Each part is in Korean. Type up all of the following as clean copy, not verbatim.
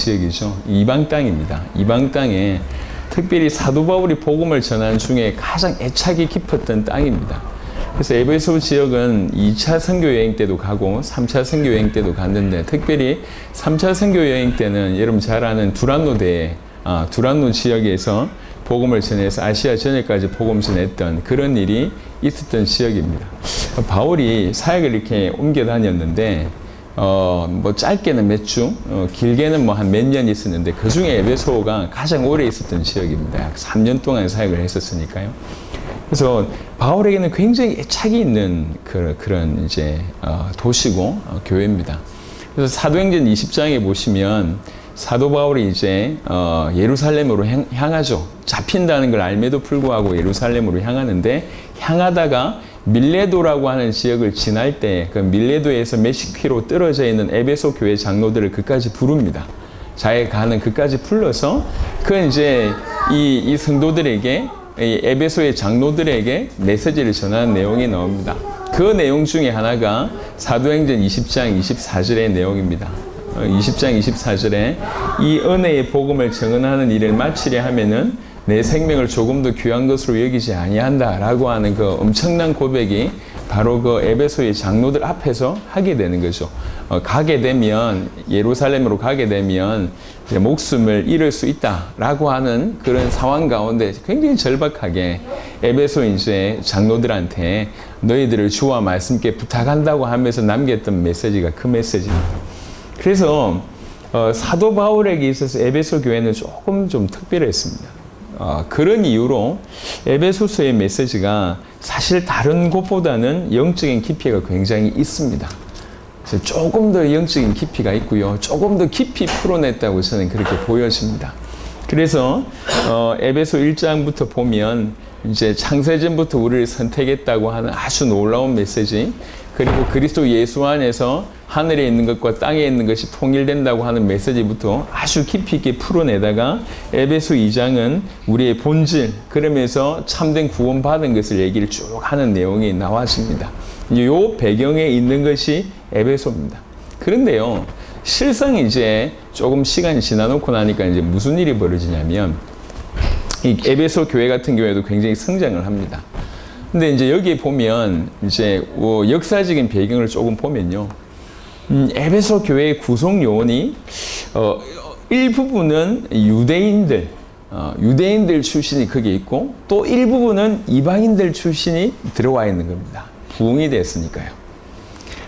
지역이죠. 이방 땅입니다. 이방 땅에 특별히 사도 바울이 복음을 전한 중에 가장 애착이 깊었던 땅입니다. 그래서 에베소 지역은 2차 선교 여행 때도 가고 3차 선교 여행 때도 갔는데, 특별히 3차 선교 여행 때는 여러분 잘 아는 두란노 지역에서 복음을 전해서 아시아 전역까지 복음 전했던 그런 일이 있었던 지역입니다. 바울이 사역을 이렇게 옮겨 다녔는데, 뭐 짧게는 몇 주, 길게는 뭐 한 몇 년 있었는데, 그 중에 에베소가 가장 오래 있었던 지역입니다. 약 3년 동안 사역을 했었으니까요. 그래서 바울에게는 굉장히 애착이 있는 그런 이제 도시고 교회입니다. 그래서 사도행전 20장에 보시면 사도 바울이 이제 예루살렘으로 향하죠. 잡힌다는 걸 알매도 불구하고 예루살렘으로 향하는데, 향하다가 밀레도라고 하는 지역을 지날 때 그 밀레도에서 몇십 킬로 떨어져 있는 에베소 교회 장로들을 그까지 부릅니다. 자기가 가는 그까지 불러서 이제 이 성도들에게, 이 에베소의 장로들에게 메시지를 전하는 내용이 나옵니다. 그 내용 중에 하나가 사도행전 20장 24절의 내용입니다. 20장 24절에 이 은혜의 복음을 증언하는 일을 마치려 하면은 내 생명을 조금 더 귀한 것으로 여기지 아니한다라고 하는 그 엄청난 고백이 바로 그 에베소의 장로들 앞에서 하게 되는 거죠. 가게 되면, 예루살렘으로 가게 되면 목숨을 잃을 수 있다라고 하는 그런 상황 가운데 굉장히 절박하게 에베소 이제 장로들한테 너희들을 주와 말씀께 부탁한다고 하면서 남겼던 메시지가 그 메시지입니다. 그래서 사도 바울에게 있어서 에베소 교회는 조금 좀 특별했습니다. 그런 이유로 에베소서의 메시지가 사실 다른 곳보다는 영적인 깊이가 굉장히 있습니다. 그래서 조금 더 영적인 깊이가 있고요. 조금 더 깊이 풀어냈다고 저는 그렇게 보여집니다. 그래서 에베소 1장부터 보면 이제 창세전부터 우리를 선택했다고 하는 아주 놀라운 메시지, 그리고 그리스도 예수 안에서 하늘에 있는 것과 땅에 있는 것이 통일된다고 하는 메시지부터 아주 깊이 있게 풀어내다가 에베소 2장은 우리의 본질, 그러면서 참된 구원받은 것을 얘기를 쭉 하는 내용이 나와집니다. 이 배경에 있는 것이 에베소입니다. 그런데요, 실상 이제 조금 시간이 지나놓고 나니까 이제 무슨 일이 벌어지냐면, 이 에베소 교회 같은 경우에도 굉장히 성장을 합니다. 근데 이제 여기에 보면 이제 역사적인 배경을 조금 보면요, 에베소 교회의 구성 요원이 일부분은 유대인들 출신이 거기에 있고, 또 일부분은 이방인들 출신이 들어와 있는 겁니다. 부흥이 됐으니까요.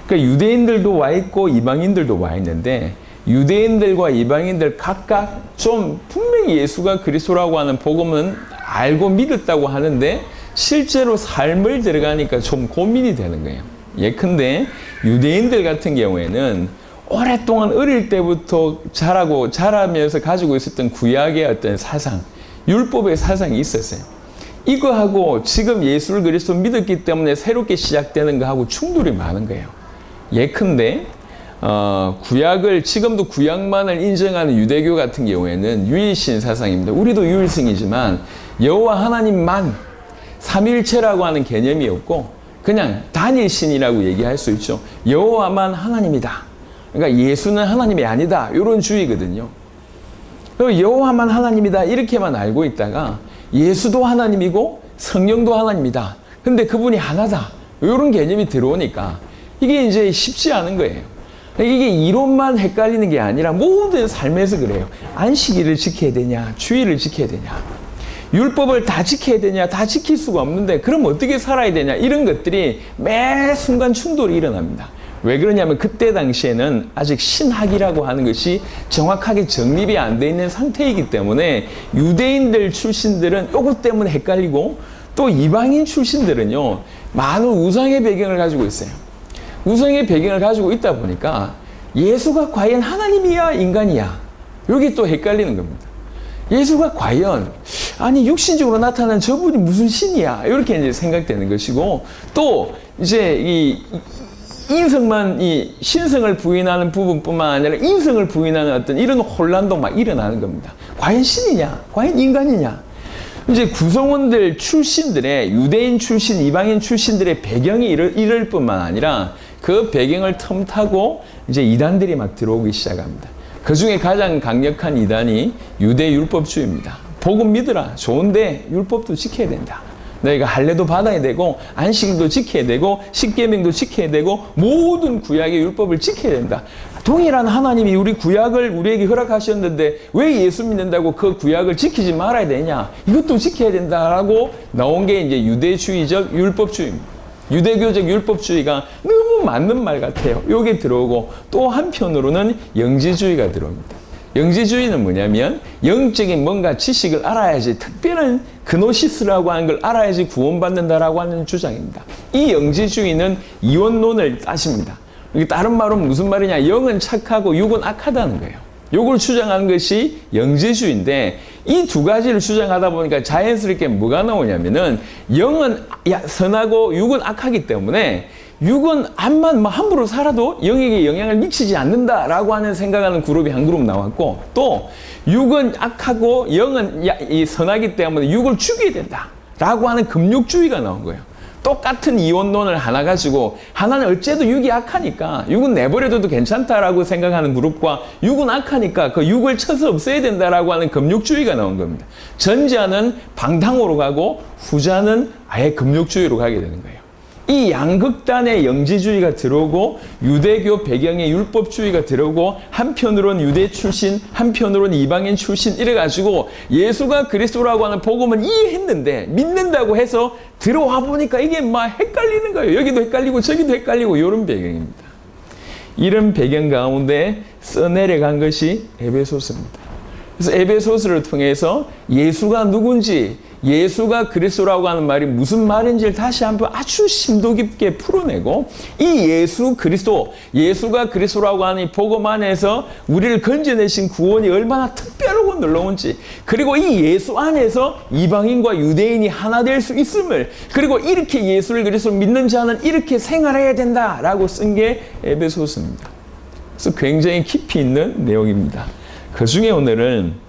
그러니까 유대인들도 와 있고 이방인들도 와 있는데, 유대인들과 이방인들 각각 좀 분명히 예수가 그리스도라고 하는 복음은 알고 믿었다고 하는데, 실제로 삶을 들어가니까 좀 고민이 되는 거예요. 예컨대 유대인들 같은 경우에는 오랫동안 어릴 때부터 자라면서 가지고 있었던 구약의 어떤 사상, 율법의 사상이 있었어요. 이거하고 지금 예수를 그리스도 믿었기 때문에 새롭게 시작되는 거하고 충돌이 많은 거예요. 예컨대 구약을, 지금도 구약만을 인정하는 유대교 같은 경우에는 유일신 사상입니다. 우리도 유일신이지만 여호와 하나님만 삼일체라고 하는 개념이 없고 그냥 단일신이라고 얘기할 수 있죠. 여호와만 하나님이다. 그러니까 예수는 하나님이 아니다. 이런 주의거든요. 여호와만 하나님이다 이렇게만 알고 있다가 예수도 하나님이고 성령도 하나님이다. 근데 그분이 하나다. 이런 개념이 들어오니까 이게 이제 쉽지 않은 거예요. 이게 이론만 헷갈리는 게 아니라 모든 삶에서 그래요. 안식일을 지켜야 되냐, 주일을 지켜야 되냐, 율법을 다 지켜야 되냐, 다 지킬 수가 없는데 그럼 어떻게 살아야 되냐, 이런 것들이 매 순간 충돌이 일어납니다. 왜 그러냐면 그때 당시에는 아직 신학이라고 하는 것이 정확하게 정립이 안 돼 있는 상태이기 때문에 유대인들 출신들은 요것 때문에 헷갈리고, 또 이방인 출신들은요 많은 우상의 배경을 가지고 있어요. 우상의 배경을 가지고 있다 보니까 예수가 과연 하나님이야 인간이야, 여기 또 헷갈리는 겁니다. 예수가 과연 아니 육신적으로 나타난 저분이 무슨 신이야, 이렇게 이제 생각되는 것이고, 또 이제 이 인성만, 이 신성을 부인하는 부분뿐만 아니라 인성을 부인하는 어떤 이런 혼란도 막 일어나는 겁니다. 과연 신이냐, 과연 인간이냐. 이제 구성원들 출신들의, 유대인 출신, 이방인 출신들의 배경이 이럴 뿐만 아니라 그 배경을 틈타고 이제 이단들이 막 들어오기 시작합니다. 그 중에 가장 강력한 이단이 유대 율법주의입니다. 복음 믿으라. 좋은데 율법도 지켜야 된다. 너희가 할례도 받아야 되고 안식일도 지켜야 되고 십계명도 지켜야 되고 모든 구약의 율법을 지켜야 된다. 동일한 하나님이 우리 구약을 우리에게 허락하셨는데 왜 예수 믿는다고 그 구약을 지키지 말아야 되냐? 이것도 지켜야 된다라고 나온 게 이제 유대주의적 율법주의입니다. 유대교적 율법주의가 너무 맞는 말 같아요. 여기 들어오고 또 한편으로는 영지주의가 들어옵니다. 영지주의는 뭐냐면 영적인 뭔가 지식을 알아야지, 특별한 그노시스라고 하는 걸 알아야지 구원받는다라고 하는 주장입니다. 이 영지주의는 이원론을 따집니다. 이게 다른 말은 무슨 말이냐? 영은 착하고 육은 악하다는 거예요. 요걸 주장하는 것이 영지주의인데 이 두 가지를 주장하다 보니까 자연스럽게 뭐가 나오냐면은 영은 선하고 육은 악하기 때문에 육은 암만 함부로 살아도 영에게 영향을 미치지 않는다라고 하는 생각하는 그룹이 한 그룹 나왔고, 또 육은 악하고 영은 선하기 때문에 육을 죽여야 된다라고 하는 금육주의가 나온 거예요. 똑같은 이원론을 하나 가지고 하나는 어째도 육이 악하니까 육은 내버려둬도 괜찮다라고 생각하는 그룹과 육은 악하니까 그 육을 쳐서 없애야 된다라고 하는 금육주의가 나온 겁니다. 전자는 방탕으로 가고 후자는 아예 금육주의로 가게 되는 거예요. 이 양극단의 영지주의가 들어오고 유대교 배경의 율법주의가 들어오고 한편으로는 유대 출신, 한편으로는 이방인 출신 이래가지고 예수가 그리스도라고 하는 복음을 이해했는데 믿는다고 해서 들어와 보니까 이게 막 헷갈리는 거예요. 여기도 헷갈리고 저기도 헷갈리고 이런 배경입니다. 이런 배경 가운데 써내려간 것이 에베소서입니다. 그래서 에베소서를 통해서 예수가 누군지, 예수가 그리스도라고 하는 말이 무슨 말인지를 다시 한번 아주 심도 깊게 풀어내고, 이 예수 그리스도, 예수가 그리스도라고 하는 이 복음 안에서 우리를 건져내신 구원이 얼마나 특별하고 놀라운지, 그리고 이 예수 안에서 이방인과 유대인이 하나 될 수 있음을, 그리고 이렇게 예수를 그리스도를 믿는 자는 이렇게 생활해야 된다라고 쓴 게 에베소서입니다. 그래서 굉장히 깊이 있는 내용입니다. 그 중에 오늘은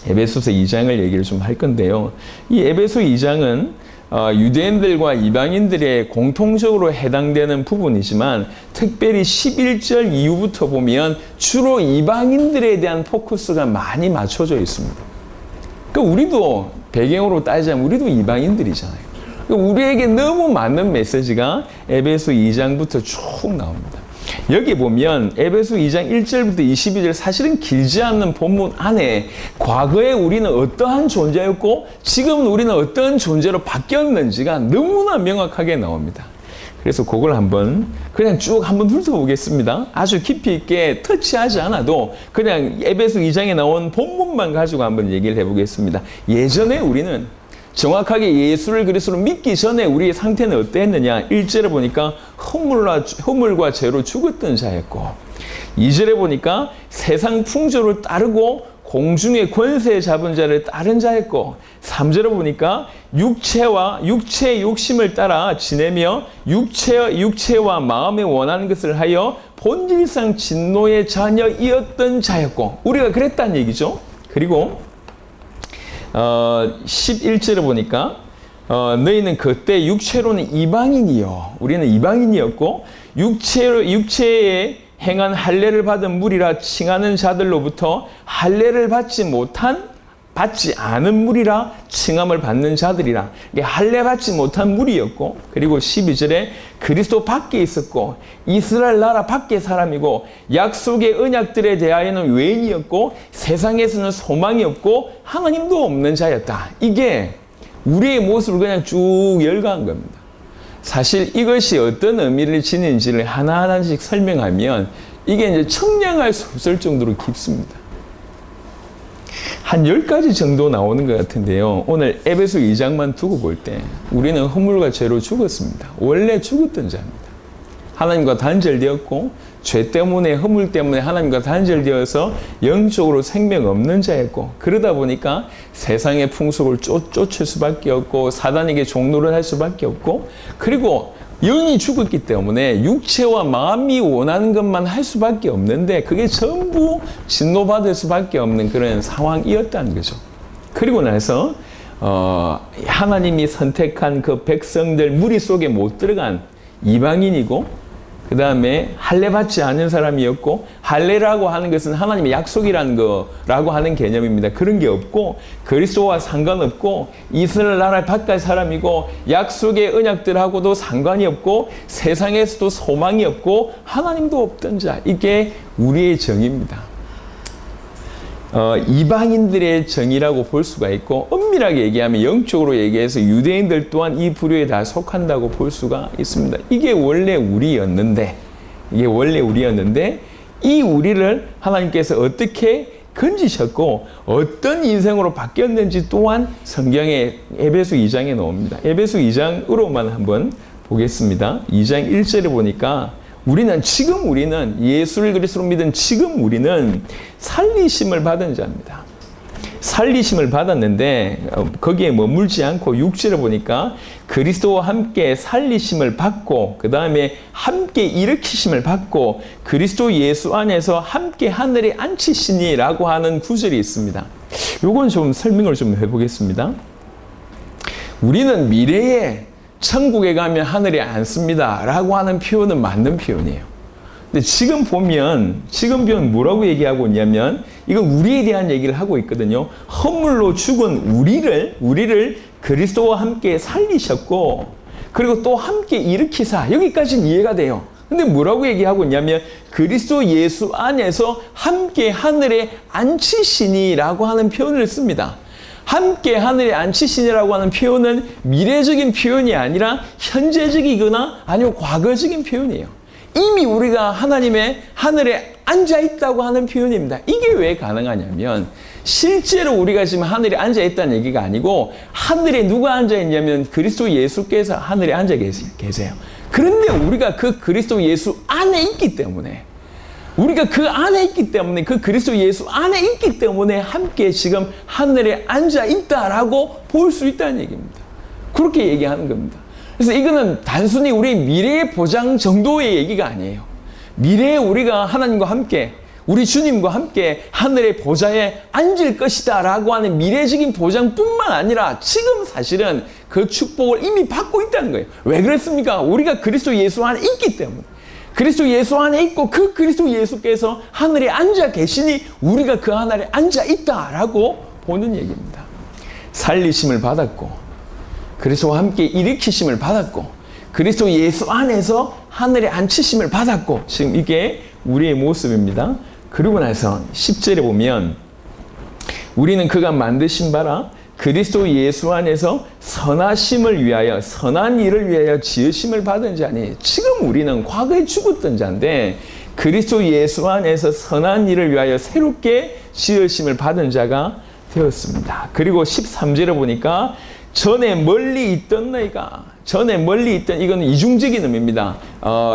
에베소서 2장을 얘기를 좀 할 건데요. 이 에베소 2장은 유대인들과 이방인들의 공통적으로 해당되는 부분이지만 특별히 11절 이후부터 보면 주로 이방인들에 대한 포커스가 많이 맞춰져 있습니다. 그러니까 우리도 배경으로 따지자면 우리도 이방인들이잖아요. 그러니까 우리에게 너무 맞는 메시지가 에베소 2장부터 쭉 나옵니다. 여기 보면 에베소 2장 1절부터 22절 사실은 길지 않는 본문 안에 과거에 우리는 어떠한 존재였고 지금 우리는 어떤 존재로 바뀌었는지가 너무나 명확하게 나옵니다. 그래서 그걸 한번 그냥 쭉 한번 훑어보겠습니다. 아주 깊이 있게 터치하지 않아도 그냥 에베소 2장에 나온 본문만 가지고 한번 얘기를 해보겠습니다. 예전에 우리는 정확하게 예수를 그리스도로 믿기 전에 우리의 상태는 어땠느냐? 1절에 보니까 허물과 죄로 죽었던 자였고, 2절에 보니까 세상 풍조를 따르고 공중의 권세 잡은 자를 따른 자였고, 3절에 보니까 육체의 욕심을 따라 지내며 육체와 마음에 원하는 것을 하여 본질상 진노의 자녀이었던 자였고, 우리가 그랬다는 얘기죠. 그리고 11절에 보니까 너희는 그때 육체로는 이방인이요, 우리는 이방인이었고 육체에 행한 할례를 받은 무리라 칭하는 자들로부터 할례를 받지 않은 무리라 칭함을 받는 자들이라. 이게 할례 받지 못한 무리였고, 그리고 12절에 그리스도 밖에 있었고 이스라엘 나라 밖의 사람이고 약속의 언약들에 대하여는 외인이었고 세상에서는 소망이 없고 하나님도 없는 자였다. 이게 우리의 모습을 그냥 쭉 열거한 겁니다. 사실 이것이 어떤 의미를 지니는지를 하나하나씩 설명하면 이게 이제 청량할 수 없을 정도로 깊습니다. 한 10가지 정도 나오는 것 같은데요. 오늘 에베소 2장만 두고 볼 때 우리는 허물과 죄로 죽었습니다. 원래 죽었던 자입니다. 하나님과 단절되었고 죄 때문에, 허물 때문에 하나님과 단절되어서 영적으로 생명 없는 자였고, 그러다 보니까 세상의 풍속을 쫓을 수밖에 없고 사단에게 종노를 할 수밖에 없고, 그리고 영이 죽었기 때문에 육체와 마음이 원하는 것만 할 수밖에 없는데 그게 전부 진노받을 수밖에 없는 그런 상황이었다는 거죠. 그리고 나서 하나님이 선택한 그 백성들 무리 속에 못 들어간 이방인이고, 그 다음에 할례 받지 않은 사람이었고, 할례라고 하는 것은 하나님의 약속이라는 거라고 하는 개념입니다. 그런 게 없고, 그리스도와 상관없고, 이스라엘 나라 바깥 사람이고, 약속의 언약들하고도 상관이 없고, 세상에서도 소망이 없고, 하나님도 없던 자. 이게 우리의 정의입니다. 이방인들의 정의라고 볼 수가 있고, 엄밀하게 얘기하면 영적으로 얘기해서 유대인들 또한 이 부류에 다 속한다고 볼 수가 있습니다. 이게 원래 우리였는데 이 우리를 하나님께서 어떻게 건지셨고 어떤 인생으로 바뀌었는지 또한 성경의 에베소 2장에 나옵니다. 에베소 2장으로만 한번 보겠습니다. 2장 1절에 보니까 우리는 예수를 그리스도로 믿은 지금 우리는 살리심을 받은 자입니다. 살리심을 받았는데 거기에 머물지 않고 6절에 보니까 그리스도와 함께 살리심을 받고 그 다음에 함께 일으키심을 받고 그리스도 예수 안에서 함께 하늘에 앉히시니라고 하는 구절이 있습니다. 요건 좀 설명을 좀 해보겠습니다. 우리는 미래에 천국에 가면 하늘에 앉습니다 라고 하는 표현은 맞는 표현이에요. 근데 지금 보면 뭐라고 얘기하고 있냐면 이건 우리에 대한 얘기를 하고 있거든요. 허물로 죽은 우리를 그리스도와 함께 살리셨고 그리고 또 함께 일으키사, 여기까지는 이해가 돼요. 근데 뭐라고 얘기하고 있냐면 그리스도 예수 안에서 함께 하늘에 앉히시니라고 하는 표현을 씁니다. 함께 하늘에 앉히시니라고 하는 표현은 미래적인 표현이 아니라 현재적이거나 아니면 과거적인 표현이에요. 이미 우리가 하나님의 하늘에 앉아 있다고 하는 표현입니다. 이게 왜 가능하냐면 실제로 우리가 지금 하늘에 앉아 있다는 얘기가 아니고 하늘에 누가 앉아 있냐면 그리스도 예수께서 하늘에 앉아 계세요. 그런데 우리가 그 그리스도 예수 안에 있기 때문에 그 그리스도 예수 안에 있기 때문에 함께 지금 하늘에 앉아 있다라고 볼 수 있다는 얘기입니다. 그렇게 얘기하는 겁니다. 그래서 이거는 단순히 우리 미래의 보장 정도의 얘기가 아니에요. 미래에 우리가 하나님과 함께, 우리 주님과 함께 하늘의 보좌에 앉을 것이다 라고 하는 미래적인 보장뿐만 아니라 지금 사실은 그 축복을 이미 받고 있다는 거예요. 왜 그렇습니까? 우리가 그리스도 예수 안에 있기 때문에. 그리스도 예수 안에 있고 그 그리스도 예수께서 하늘에 앉아 계시니 우리가 그 하늘에 앉아 있다라고 보는 얘기입니다. 살리심을 받았고 그리스도와 함께 일으키심을 받았고 그리스도 예수 안에서 하늘에 앉히심을 받았고 지금 이게 우리의 모습입니다. 그리고 나서 10절에 보면 우리는 그가 만드신 바라 그리스도 예수 안에서 선하심을 위하여 선한 일을 위하여 지으심을 받은 자니 지금 우리는 과거에 죽었던 자인데 그리스도 예수 안에서 선한 일을 위하여 새롭게 지으심을 받은 자가 되었습니다. 그리고 13절에 보니까 전에 멀리 있던 이거는 이중적인 의미입니다.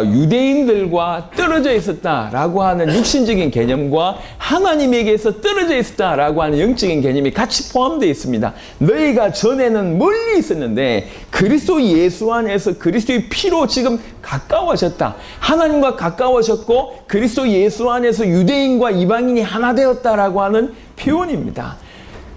유대인들과 떨어져 있었다라고 하는 육신적인 개념과 하나님에게서 떨어져 있었다라고 하는 영적인 개념이 같이 포함되어 있습니다. 너희가 전에는 멀리 있었는데 그리스도 예수 안에서 그리스도의 피로 지금 가까워졌다. 하나님과 가까워졌고 그리스도 예수 안에서 유대인과 이방인이 하나 되었다라고 하는 표현입니다.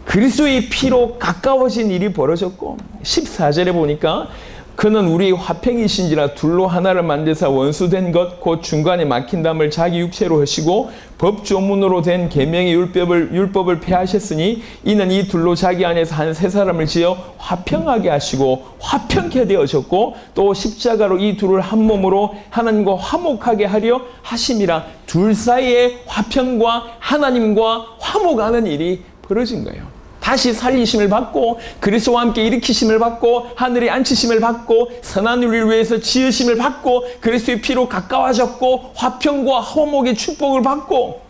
그리스도의 피로 가까워진 일이 벌어졌고 14절에 보니까 그는 우리 화평이신지라 둘로 하나를 만드사 원수된 것 곧 중간에 막힌 담을 자기 육체로 하시고 법조문으로 된 계명의 율법을 폐하셨으니 이는 이 둘로 자기 안에서 한 세 사람을 지어 화평하게 하시고 화평케 되어졌고 또 십자가로 이 둘을 한 몸으로 하나님과 화목하게 하려 하심이라. 둘 사이에 화평과 하나님과 화목하는 일이 벌어진 거예요. 다시 살리심을 받고 그리스도와 함께 일으키심을 받고 하늘에 앉히심을 받고 선한 일을 위해서 지으심을 받고 그리스도의 피로 가까워졌고 화평과 화목의 축복을 받고.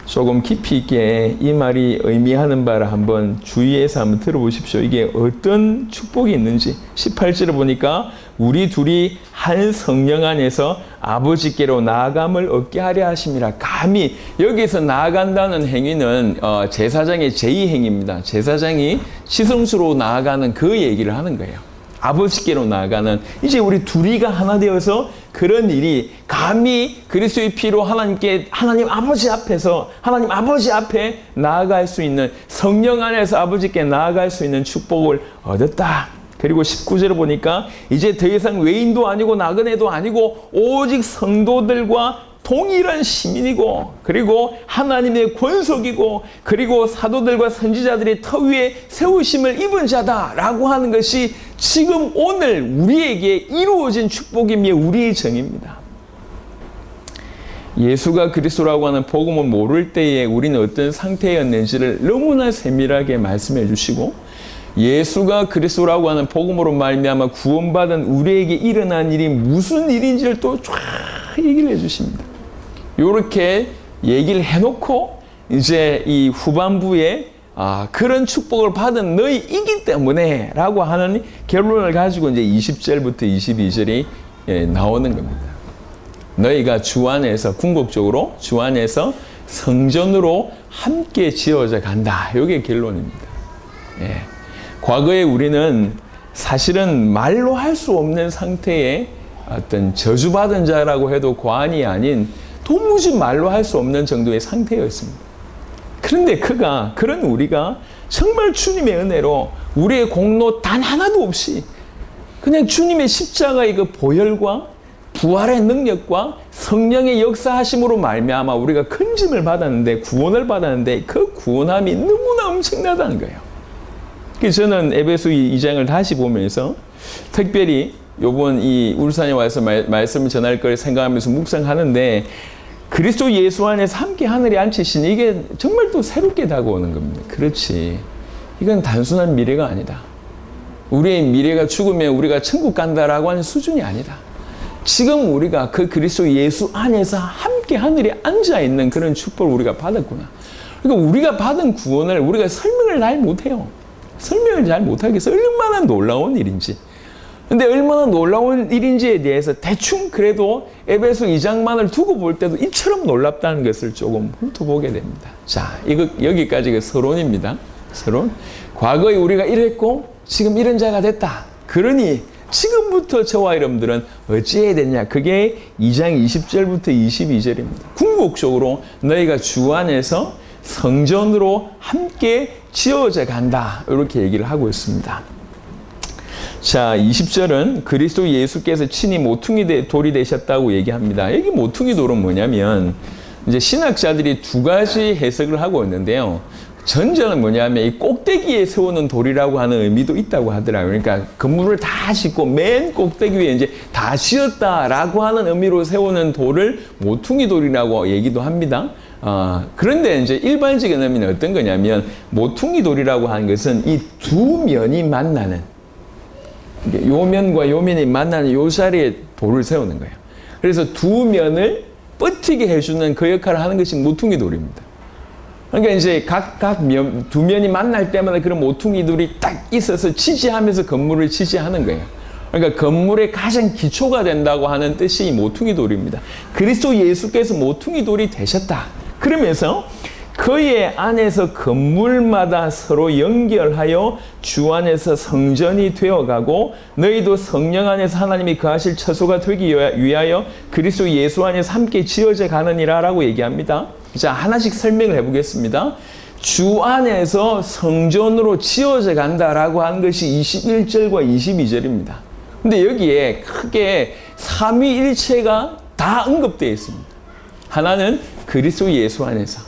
조금 깊이 있게 이 말이 의미하는 바를 한번 주의해서 한번 들어보십시오. 이게 어떤 축복이 있는지. 18절을 보니까 우리 둘이 한 성령 안에서 아버지께로 나아감을 얻게 하려 하심이라. 감히 여기서 나아간다는 행위는 제사장의 제2행위입니다. 제사장이 지성소로 나아가는 그 얘기를 하는 거예요. 아버지께로 나아가는, 이제 우리 둘이가 하나 되어서 그런 일이 감히 그리스도의 피로 하나님 아버지 앞에 나아갈 수 있는, 성령 안에서 아버지께 나아갈 수 있는 축복을 얻었다. 그리고 19절을 보니까 이제 더 이상 외인도 아니고 나그네도 아니고 오직 성도들과 동일한 시민이고, 그리고 하나님의 권속이고, 그리고 사도들과 선지자들의 터 위에 세우심을 입은 자다라고 하는 것이 지금 오늘 우리에게 이루어진 축복이며 우리의 정의입니다. 예수가 그리스도라고 하는 복음을 모를 때에 우리는 어떤 상태였는지를 너무나 세밀하게 말씀해 주시고, 예수가 그리스도라고 하는 복음으로 말미암아 구원받은 우리에게 일어난 일이 무슨 일인지를 또 쫙 얘기를 해 주십니다. 이렇게 얘기를 해놓고 이제 이 후반부에 그런 축복을 받은 너희이기 때문에 라고 하는 결론을 가지고 이제 20절부터 22절이 나오는 겁니다. 너희가 주 안에서, 궁극적으로 주 안에서 성전으로 함께 지어져 간다. 이게 결론입니다. 과거에 우리는 사실은 말로 할 수 없는 상태의 어떤 저주받은 자라고 해도 과언이 아닌 도무지 말로 할 수 없는 정도의 상태였습니다. 그런데 그런 우리가 정말 주님의 은혜로 우리의 공로 단 하나도 없이 그냥 주님의 십자가의 그 보혈과 부활의 능력과 성령의 역사하심으로 말미암아 우리가 건짐을 받았는데, 구원을 받았는데 그 구원함이 너무나 엄청나다는 거예요. 그래서 저는 에베소 2장을 다시 보면서 특별히 요번 이 울산에 와서 말씀을 전할 걸 생각하면서 묵상하는데, 그리스도 예수 안에서 함께 하늘에 앉히신 이게 정말 또 새롭게 다가오는 겁니다. 그렇지. 이건 단순한 미래가 아니다. 우리의 미래가 죽으면 우리가 천국 간다라고 하는 수준이 아니다. 지금 우리가 그 그리스도 예수 안에서 함께 하늘에 앉아 있는 그런 축복을 우리가 받았구나. 그러니까 우리가 받은 구원을 우리가 설명을 잘 못해요. 설명을 잘 못하겠어. 얼마나 놀라운 일인지. 근데 얼마나 놀라운 일인지에 대해서 대충 그래도 에베소 2장만을 두고 볼 때도 이처럼 놀랍다는 것을 조금 훑어보게 됩니다. 자, 여기까지 그 서론입니다. 서론. 과거에 우리가 이랬고 지금 이런 자가 됐다. 그러니 지금부터 저와 여러분들은 어찌해야 되냐. 그게 2장 20절부터 22절입니다. 궁극적으로 너희가 주 안에서 성전으로 함께 지어져 간다. 이렇게 얘기를 하고 있습니다. 자, 20절은 그리스도 예수께서 친히 모퉁이 돌이 되셨다고 얘기합니다. 여기 모퉁이 돌은 뭐냐면, 이제 신학자들이 두 가지 해석을 하고 있는데요. 전제는 뭐냐면 이 꼭대기에 세우는 돌이라고 하는 의미도 있다고 하더라고요. 그러니까 건물을 다 짓고 맨 꼭대기 위에 이제 다 지었다라고 하는 의미로 세우는 돌을 모퉁이 돌이라고 얘기도 합니다. 그런데 이제 일반적인 의미는 어떤 거냐면, 모퉁이 돌이라고 하는 것은 이 두 면이 만나는, 요 면과 요 면이 만나는 요 자리에 돌을 세우는 거예요. 그래서 두 면을 뻗히게 해주는 그 역할을 하는 것이 모퉁이 돌입니다. 그러니까 이제 두 면이 만날 때마다 그런 모퉁이 돌이 딱 있어서 지지하면서 건물을 지지하는 거예요. 그러니까 건물의 가장 기초가 된다고 하는 뜻이 이 모퉁이 돌입니다. 그리스도 예수께서 모퉁이 돌이 되셨다. 그러면서 그의 안에서 건물마다 서로 연결하여 주 안에서 성전이 되어가고 너희도 성령 안에서 하나님이 거하실 처소가 되기 위하여 그리스도 예수 안에서 함께 지어져 가느니라 라고 얘기합니다. 자, 하나씩 설명을 해보겠습니다. 주 안에서 성전으로 지어져 간다라고 하는 것이 21절과 22절입니다. 근데 여기에 크게 삼위일체가 다 언급되어 있습니다. 하나는 그리스도 예수 안에서,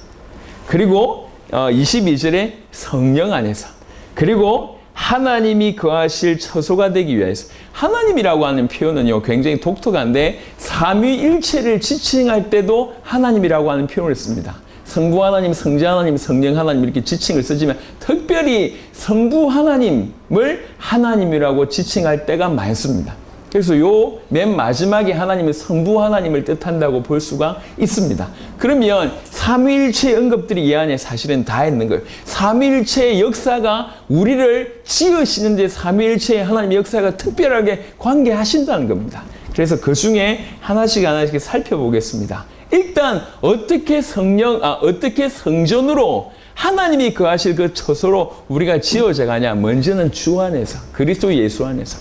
그리고 22절에 성령 안에서, 그리고 하나님이 거하실 처소가 되기 위해서. 하나님이라고 하는 표현은요 굉장히 독특한데, 삼위일체를 지칭할 때도 하나님이라고 하는 표현을 씁니다. 성부 하나님, 성자 하나님, 성령 하나님 이렇게 지칭을 쓰지만 특별히 성부 하나님을 하나님이라고 지칭할 때가 많습니다. 그래서 요 맨 마지막에 하나님은 성부 하나님을 뜻한다고 볼 수가 있습니다. 그러면 삼위일체의 언급들이 이 안에 사실은 다 있는 거예요. 삼위일체의 역사가 우리를 지으시는데 삼위일체의 하나님의 역사가 특별하게 관계하신다는 겁니다. 그래서 그 중에 하나씩 살펴보겠습니다. 일단 어떻게 성전으로 하나님이 거하실 그 처소로 우리가 지어져 가냐. 먼저는 주 안에서, 그리스도 예수 안에서.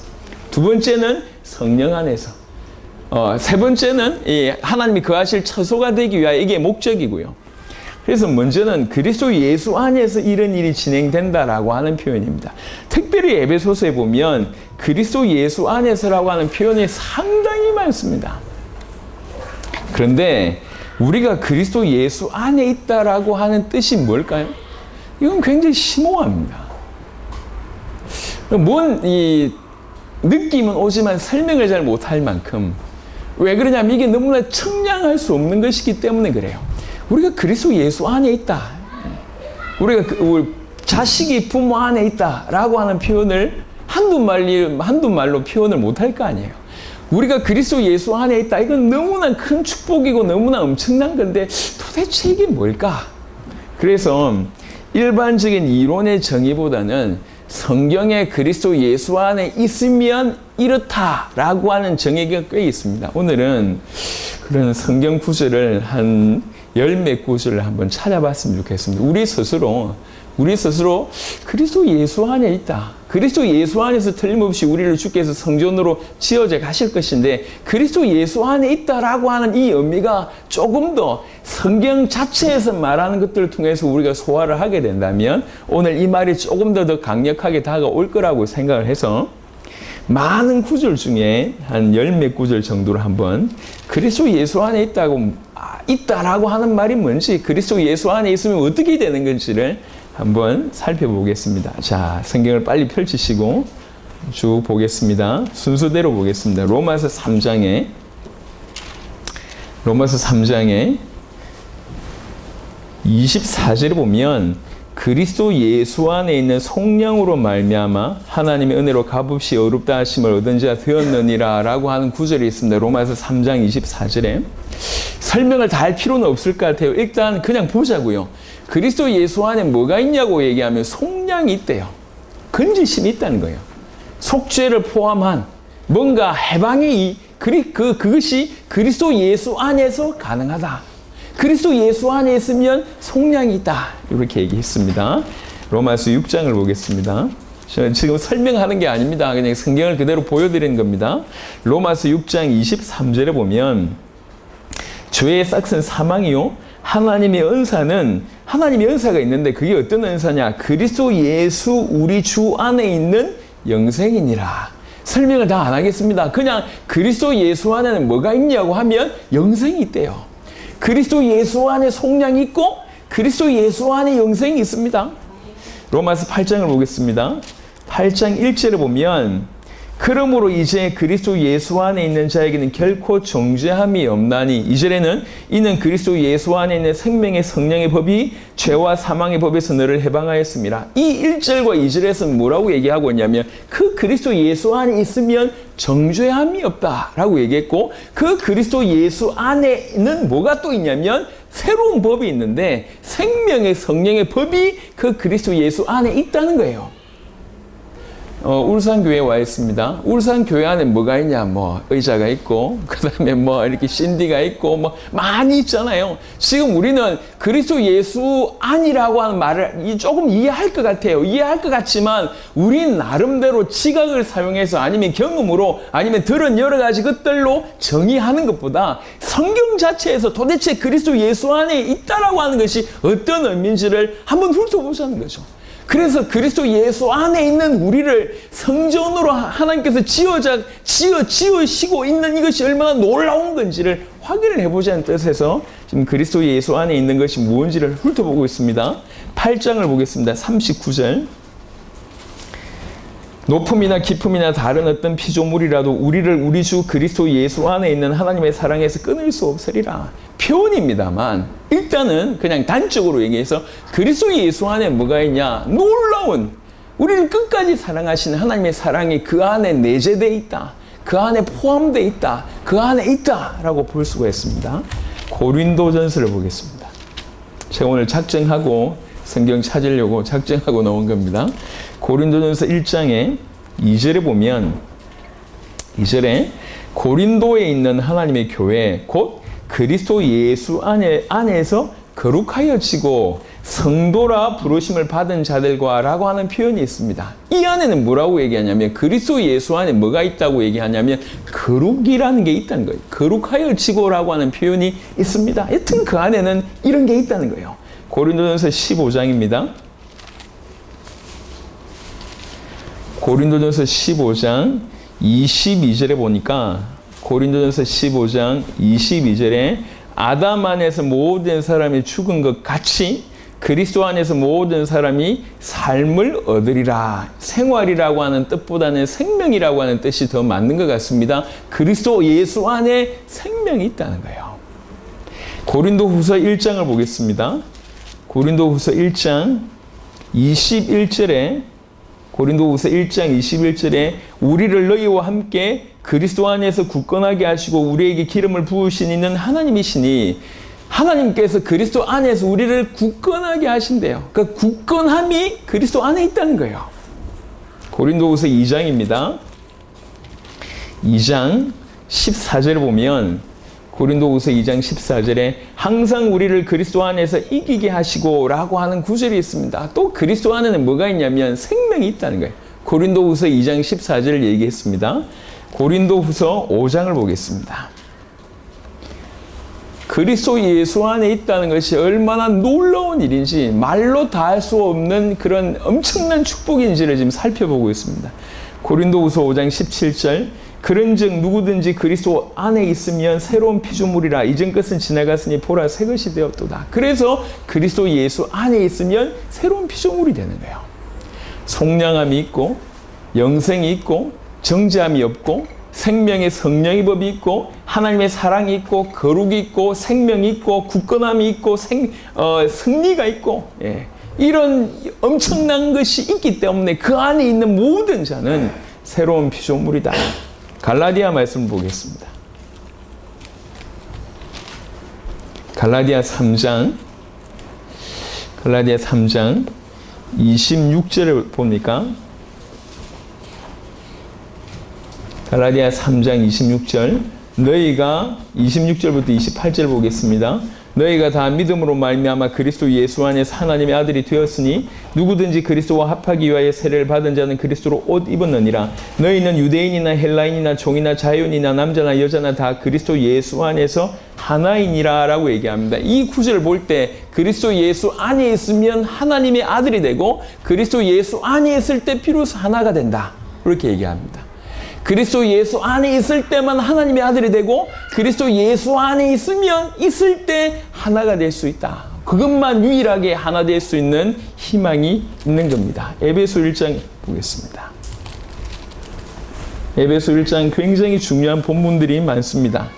두 번째는 성령 안에서. 세 번째는 이 하나님이 거하실 처소가 되기 위하여, 이게 목적이고요. 그래서 먼저는 그리스도 예수 안에서 이런 일이 진행된다라고 하는 표현입니다. 특별히 에베소서에 보면 그리스도 예수 안에서라고 하는 표현이 상당히 많습니다. 그런데 우리가 그리스도 예수 안에 있다라고 하는 뜻이 뭘까요? 이건 굉장히 심오합니다. 이 느낌은 오지만 설명을 잘 못할 만큼, 왜 그러냐면 이게 너무나 청량할 수 없는 것이기 때문에 그래요. 우리가 그리스도 예수 안에 있다. 우리가 우리 자식이 부모 안에 있다라고 하는 표현을 한두 말로 표현을 못할 거 아니에요. 우리가 그리스도 예수 안에 있다. 이건 너무나 큰 축복이고 너무나 엄청난 건데 도대체 이게 뭘까? 그래서 일반적인 이론의 정의보다는 성경에 그리스도 예수 안에 있으면 이렇다라고 하는 정의가 꽤 있습니다. 오늘은 그런 성경 구절을 한 10몇 구절을 한번 찾아봤으면 좋겠습니다. 우리 스스로 그리스도 예수 안에 있다. 그리스도 예수 안에서 틀림없이 우리를 주께서 성전으로 지어져 가실 것인데 그리스도 예수 안에 있다라고 하는 이 의미가 조금 더 성경 자체에서 말하는 것들을 통해서 우리가 소화를 하게 된다면 오늘 이 말이 조금 더 강력하게 다가올 거라고 생각을 해서 많은 구절 중에 한 10몇 구절 정도를 한번 그리스도 예수 안에 있다라고 하는 말이 뭔지, 그리스도 예수 안에 있으면 어떻게 되는 건지를 한번 살펴보겠습니다. 자, 성경을 빨리 펼치시고 쭉 보겠습니다. 순서대로 보겠습니다. 로마서 3장에 24절에 보면 그리스도 예수 안에 있는 속량으로 말미암아 하나님의 은혜로 값없이 어렵다 하심을 얻은 자 되었느니라 라고 하는 구절이 있습니다. 로마서 3장 24절에. 설명을 다 할 필요는 없을 것 같아요. 일단 그냥 보자고요. 그리스도 예수 안에 뭐가 있냐고 얘기하면 속량이 있대요. 건지심이 있다는 거예요. 속죄를 포함한 뭔가 해방이 그것이 그리스도 예수 안에서 가능하다. 그리스도 예수 안에 있으면 속량이 있다. 이렇게 얘기했습니다. 로마서 6장을 보겠습니다. 지금 설명하는 게 아닙니다. 그냥 성경을 그대로 보여드리는 겁니다. 로마서 6장 23절에 보면 죄의 싹은 사망이요 하나님의 은사가 있는데 그게 어떤 은사냐? 그리스도 예수 우리 주 안에 있는 영생이니라. 설명을 다 안 하겠습니다. 그냥 그리스도 예수 안에는 뭐가 있냐고 하면 영생이 있대요. 그리스도 예수 안에 속량이 있고 그리스도 예수 안에 영생이 있습니다. 로마서 8장을 보겠습니다. 8장 1절에 보면 그러므로 이제 그리스도 예수 안에 있는 자에게는 결코 정죄함이 없나니 2절에는 이는 그리스도 예수 안에 있는 생명의 성령의 법이 죄와 사망의 법에서 너를 해방하였습니다. 이 1절과 2절에서는 뭐라고 얘기하고 있냐면 그 그리스도 예수 안에 있으면 정죄함이 없다라고 얘기했고 그 그리스도 예수 안에는 뭐가 또 있냐면 새로운 법이 있는데 생명의 성령의 법이 그 그리스도 예수 안에 있다는 거예요. 울산교회에 와 있습니다. 울산교회 안에 뭐가 있냐, 의자가 있고, 그 다음에 이렇게 신디가 있고, 많이 있잖아요. 지금 우리는 그리스도 예수 안이라고 하는 말을 조금 이해할 것 같아요. 이해할 것 같지만, 우린 나름대로 지각을 사용해서 아니면 경험으로 아니면 들은 여러 가지 것들로 정의하는 것보다 성경 자체에서 도대체 그리스도 예수 안에 있다라고 하는 것이 어떤 의미인지를 한번 훑어보자는 거죠. 그래서 그리스도 예수 안에 있는 우리를 성전으로 하나님께서 지으시고 있는 이것이 얼마나 놀라운 건지를 확인을 해보자는 뜻에서 지금 그리스도 예수 안에 있는 것이 무엇인지를 훑어보고 있습니다. 8장을 보겠습니다. 39절. 높음이나 깊음이나 다른 어떤 피조물이라도 우리를 우리 주 그리스도 예수 안에 있는 하나님의 사랑에서 끊을 수 없으리라. 표현입니다만 일단은 그냥 단적으로 얘기해서 그리스도 예수 안에 뭐가 있냐? 놀라운 우리를 끝까지 사랑하시는 하나님의 사랑이 그 안에 내재되어 있다. 그 안에 포함되어 있다. 그 안에 있다라고 볼 수가 있습니다. 고린도전서를 보겠습니다. 제가 오늘 작정하고 성경 찾으려고 작정하고 나온 겁니다. 고린도전서 1장에 2절에 보면 2절에 고린도에 있는 하나님의 교회 곧 그리스도 예수 안에서 거룩하여지고 성도라 부르심을 받은 자들과 라고 하는 표현이 있습니다. 이 안에는 뭐라고 얘기하냐면 그리스도 예수 안에 뭐가 있다고 얘기하냐면 거룩이라는 게 있다는 거예요. 거룩하여지고 라고 하는 표현이 있습니다. 여튼 그 안에는 이런 게 있다는 거예요. 고린도전서 15장입니다. 고린도전서 15장 22절에 보니까 고린도전서 15장 22절에 아담 안에서 모든 사람이 죽은 것 같이 그리스도 안에서 모든 사람이 삶을 얻으리라. 생활이라고 하는 뜻보다는 생명이라고 하는 뜻이 더 맞는 것 같습니다. 그리스도 예수 안에 생명이 있다는 거예요. 고린도후서 1장을 보겠습니다. 고린도후서 1장 21절에 고린도후서 1장 21절에 우리를 너희와 함께 그리스도 안에서 굳건하게 하시고 우리에게 기름을 부으신 이는 하나님이시니 하나님께서 그리스도 안에서 우리를 굳건하게 하신대요. 그러니까 굳건함이 그리스도 안에 있다는 거예요. 고린도후서 2장입니다. 2장 14절을 보면 고린도후서 2장 14절에 항상 우리를 그리스도 안에서 이기게 하시고 라고 하는 구절이 있습니다. 또 그리스도 안에는 뭐가 있냐면 생명이 있다는 거예요. 고린도후서 2장 14절을 얘기했습니다. 고린도후서 5장을 보겠습니다. 그리스도 예수 안에 있다는 것이 얼마나 놀라운 일인지 말로 다 할 수 없는 그런 엄청난 축복인지를 지금 살펴보고 있습니다. 고린도후서 5장 17절 그런즉 누구든지 그리스도 안에 있으면 새로운 피조물이라 이전 것은 지나갔으니 보라 새 것이 되었도다. 그래서 그리스도 예수 안에 있으면 새로운 피조물이 되는 거예요. 속량함이 있고 영생이 있고 정죄함이 없고 생명의 성령의 법이 있고 하나님의 사랑이 있고 거룩이 있고 생명이 있고 굳건함이 있고 승리가 있고 이런 엄청난 것이 있기 때문에 그 안에 있는 모든 자는 새로운 피조물이다. 갈라디아 말씀 보겠습니다. 갈라디아 3장 26절을 봅니까? 갈라디아 3장 26절 너희가 26절부터 28절 보겠습니다. 너희가 다 믿음으로 말미암아 그리스도 예수 안에서 하나님의 아들이 되었으니 누구든지 그리스도와 합하기 위하여 세례를 받은 자는 그리스도로 옷 입었느니라. 너희는 유대인이나 헬라인이나 종이나 자유인이나 남자나 여자나 다 그리스도 예수 안에서 하나이니라 라고 얘기합니다. 이 구절을 볼 때 그리스도 예수 안에 있으면 하나님의 아들이 되고 그리스도 예수 안에 있을 때 비로소 하나가 된다. 그렇게 얘기합니다. 그리스도 예수 안에 있을 때만 하나님의 아들이 되고 그리스도 예수 안에 있을 때 하나가 될 수 있다. 그것만 유일하게 하나 될 수 있는 희망이 있는 겁니다. 에베소 1장 보겠습니다. 에베소 1장 굉장히 중요한 본문들이 많습니다.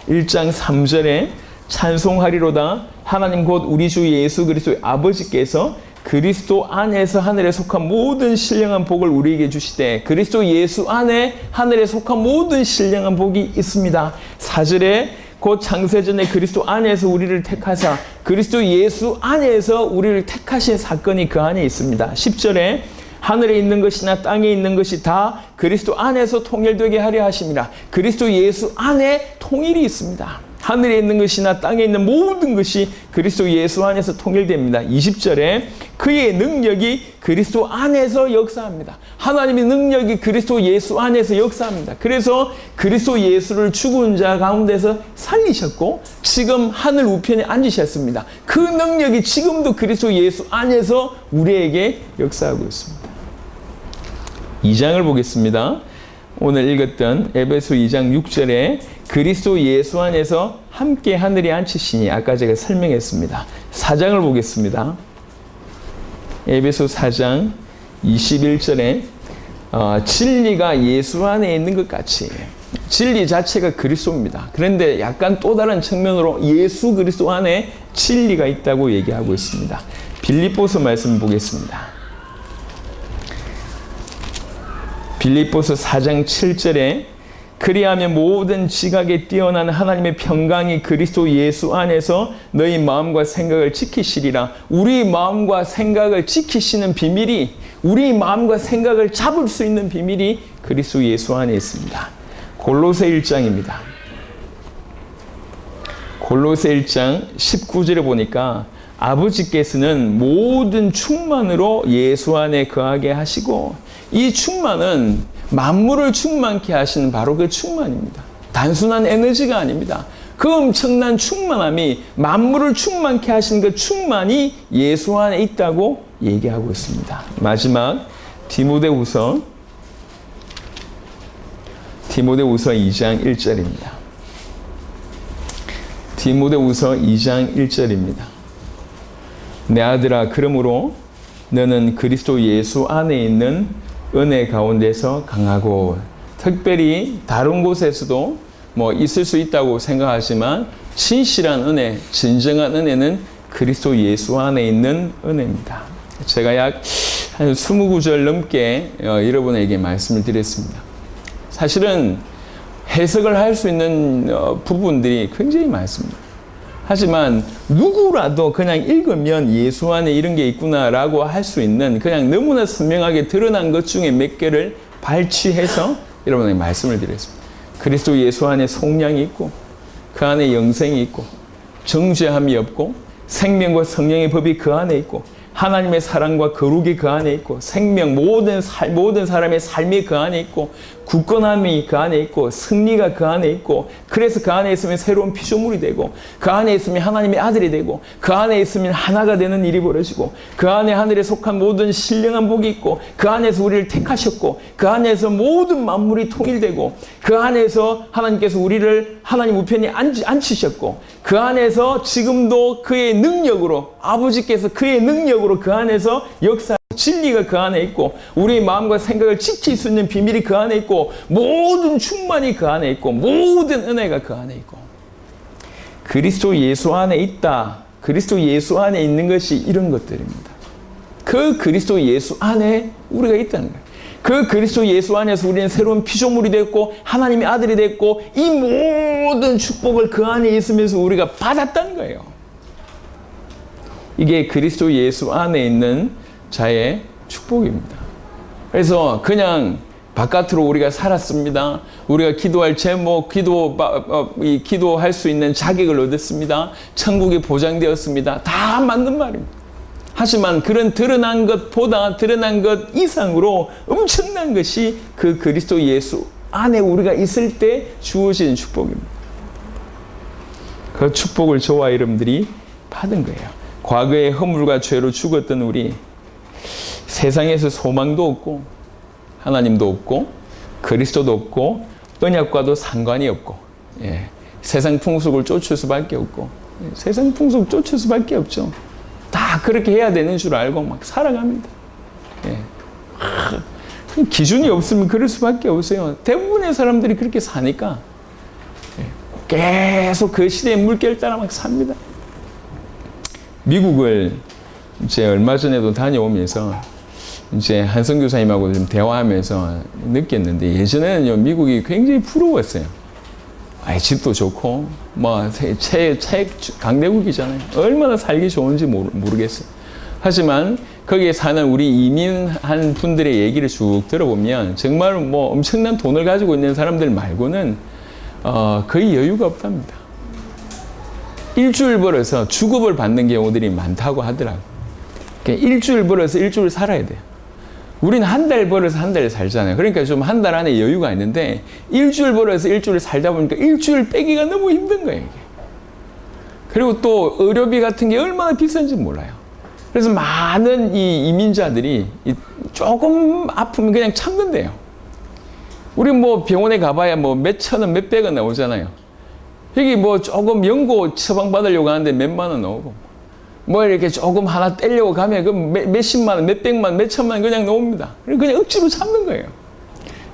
1장 3절에 찬송하리로다 하나님 곧 우리 주 예수 그리스도의 아버지께서 그리스도 안에서 하늘에 속한 모든 신령한 복을 우리에게 주시되 그리스도 예수 안에 하늘에 속한 모든 신령한 복이 있습니다. 4절에 곧 창세전에 그리스도 안에서 우리를 택하사 그리스도 예수 안에서 우리를 택하신 사건이 그 안에 있습니다. 10절에 하늘에 있는 것이나 땅에 있는 것이 다 그리스도 안에서 통일되게 하려 하심이라. 그리스도 예수 안에 통일이 있습니다. 하늘에 있는 것이나 땅에 있는 모든 것이 그리스도 예수 안에서 통일됩니다. 20절에 그의 능력이 그리스도 안에서 역사합니다. 하나님의 능력이 그리스도 예수 안에서 역사합니다. 그래서 그리스도 예수를 죽은 자 가운데서 살리셨고 지금 하늘 우편에 앉으셨습니다. 그 능력이 지금도 그리스도 예수 안에서 우리에게 역사하고 있습니다. 2장을 보겠습니다. 오늘 읽었던 에베소 2장 6절에 그리스도 예수 안에서 함께 하늘에 앉히시니 아까 제가 설명했습니다. 4장을 보겠습니다. 에베소 4장 21절에 진리가 예수 안에 있는 것 같이 진리 자체가 그리스도입니다. 그런데 약간 또 다른 측면으로 예수 그리스도 안에 진리가 있다고 얘기하고 있습니다. 빌립보서 말씀 보겠습니다. 빌립보서 4장 7절에 그리하면 모든 지각에 뛰어난 하나님의 평강이 그리스도 예수 안에서 너희 마음과 생각을 지키시리라. 우리 마음과 생각을 지키시는 비밀이 우리 마음과 생각을 잡을 수 있는 비밀이 그리스도 예수 안에 있습니다. 골로새 1장입니다. 골로새 1장 19절에 보니까 아버지께서는 모든 충만으로 예수 안에 거하게 하시고 이 충만은 만물을 충만케 하시는 바로 그 충만입니다. 단순한 에너지가 아닙니다. 그 엄청난 충만함이 만물을 충만케 하신 그 충만이 예수 안에 있다고 얘기하고 있습니다. 마지막 디모데후서 2장 1절입니다. 디모데후서 2장 1절입니다. 내 아들아, 그러므로 너는 그리스도 예수 안에 있는 은혜 가운데서 강하고, 특별히 다른 곳에서도 뭐 있을 수 있다고 생각하지만 진실한 은혜, 진정한 은혜는 그리스도 예수 안에 있는 은혜입니다. 제가 약 한 20구절 넘게 여러분에게 말씀을 드렸습니다. 사실은 해석을 할 수 있는 부분들이 굉장히 많습니다. 하지만 누구라도 그냥 읽으면 예수 안에 이런 게 있구나라고 할 수 있는, 그냥 너무나 선명하게 드러난 것 중에 몇 개를 발췌해서 여러분에게 말씀을 드렸습니다. 그리스도 예수 안에 속량이 있고, 그 안에 영생이 있고, 정죄함이 없고, 생명과 성령의 법이 그 안에 있고, 하나님의 사랑과 거룩이 그 안에 있고, 생명, 모든 사람의 삶이 그 안에 있고, 굳건함이 그 안에 있고, 승리가 그 안에 있고, 그래서 그 안에 있으면 새로운 피조물이 되고, 그 안에 있으면 하나님의 아들이 되고, 그 안에 있으면 하나가 되는 일이 벌어지고, 그 안에 하늘에 속한 모든 신령한 복이 있고, 그 안에서 우리를 택하셨고, 그 안에서 모든 만물이 통일되고, 그 안에서 하나님께서 우리를 하나님 우편에 앉히셨고, 그 안에서 지금도 그의 능력으로, 아버지께서 그의 능력으로 그 안에서 역사, 진리가 그 안에 있고, 우리의 마음과 생각을 지킬 수 있는 비밀이 그 안에 있고, 모든 충만이 그 안에 있고, 모든 은혜가 그 안에 있고, 그리스도 예수 안에 있다. 그리스도 예수 안에 있는 것이 이런 것들입니다. 그 그리스도 예수 안에 우리가 있다는 거예요. 그 그리스도 예수 안에서 우리는 새로운 피조물이 됐고, 하나님의 아들이 됐고, 이 모든 축복을 그 안에 있으면서 우리가 받았다는 거예요. 이게 그리스도 예수 안에 있는 자의 축복입니다. 그래서 그냥 바깥으로 우리가 살았습니다. 우리가 기도할 제목, 기도할 수 있는 자격을 얻었습니다. 천국이 보장되었습니다. 다 맞는 말입니다. 하지만 그런 드러난 것보다 드러난 것 이상으로 엄청난 것이 그 그리스도 예수 안에 우리가 있을 때 주어진 축복입니다. 그 축복을 저와 여러분들이 받은 거예요. 과거의 허물과 죄로 죽었던 우리, 세상에서 소망도 없고, 하나님도 없고, 그리스도도 없고, 언약과도 상관이 없고, 세상 풍속을 쫓을 수밖에 없고, 세상 풍속 쫓을 수밖에 없죠. 다 그렇게 해야 되는 줄 알고 막 살아갑니다. 기준이 없으면 그럴 수밖에 없어요. 대부분의 사람들이 그렇게 사니까 계속 그 시대의 물결 따라 막 삽니다. 미국을 이제 얼마 전에도 다녀오면서 이제 한 선교사님하고 좀 대화하면서 느꼈는데, 예전에는 미국이 굉장히 부러웠어요. 집도 좋고, 강대국이잖아요. 얼마나 살기 좋은지 모르겠어요. 하지만 거기에 사는 우리 이민한 분들의 얘기를 쭉 들어보면 정말 엄청난 돈을 가지고 있는 사람들 말고는 거의 여유가 없답니다. 일주일 벌어서 주급을 받는 경우들이 많다고 하더라고요. 일주일 벌어서 일주일 살아야 돼요. 우리는 한 달 벌어서 한 달 살잖아요. 그러니까 좀 한 달 안에 여유가 있는데, 일주일 벌어서 일주일 살다 보니까 일주일 빼기가 너무 힘든 거예요, 이게. 그리고 또 의료비 같은 게 얼마나 비싼지 몰라요. 그래서 많은 이 이민자들이 조금 아프면 그냥 참는데요. 우리 병원에 가봐야 몇천 원, 몇백 원 나오잖아요. 여기 조금 연고 처방받으려고 하는데 몇만 원 나오고, 이렇게 조금 하나 떼려고 가면 그 몇십만 원, 몇백만 원, 몇천만 원 그냥 나옵니다. 그냥 억지로 참는 거예요.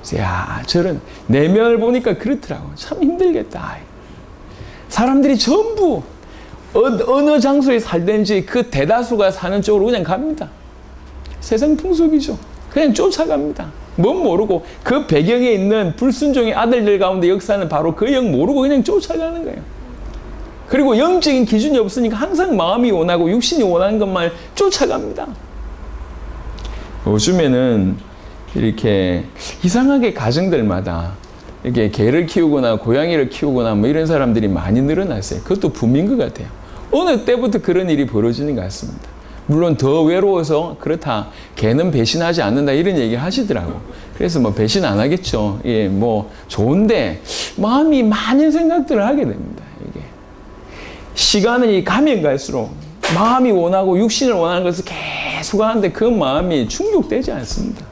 그래서 저런 내면을 보니까 그렇더라고. 참 힘들겠다. 사람들이 전부 어느 장소에 살든지 그 대다수가 사는 쪽으로 그냥 갑니다. 세상 풍속이죠. 그냥 쫓아갑니다. 뭔 모르고 그 배경에 있는 불순종의 아들들 가운데 역사는 바로 그 영 모르고 그냥 쫓아가는 거예요. 그리고 영적인 기준이 없으니까 항상 마음이 원하고 육신이 원하는 것만 쫓아갑니다. 요즘에는 이렇게 이상하게 가정들마다 이렇게 개를 키우거나 고양이를 키우거나 이런 사람들이 많이 늘어났어요. 그것도 붐인 것 같아요. 어느 때부터 그런 일이 벌어지는 것 같습니다. 물론 더 외로워서 그렇다, 개는 배신하지 않는다 이런 얘기 하시더라고. 그래서 배신 안 하겠죠. 좋은데 마음이 많은 생각들을 하게 됩니다. 이게 시간이 가면 갈수록 마음이 원하고 육신을 원하는 것을 계속 하는데 그 마음이 충족되지 않습니다.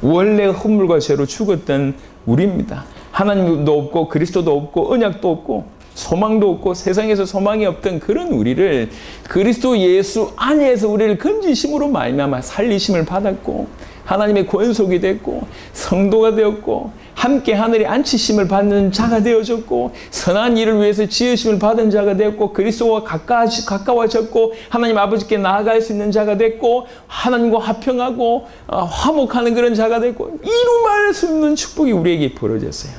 원래 흠물과 죄로 죽었던 우리입니다. 하나님도 없고 그리스도도 없고 언약도 없고 소망도 없고 세상에서 소망이 없던 그런 우리를 그리스도 예수 안에서 우리를 건지심으로 말미암아 살리심을 받았고 하나님의 권속이 됐고 성도가 되었고 함께 하늘에 앉히심을 받는 자가 되어졌고 선한 일을 위해서 지으심을 받은 자가 되었고 그리스도와 가까워졌고 하나님 아버지께 나아갈 수 있는 자가 됐고 하나님과 화평하고 화목하는 그런 자가 됐고 이루 말할 수 없는 축복이 우리에게 벌어졌어요.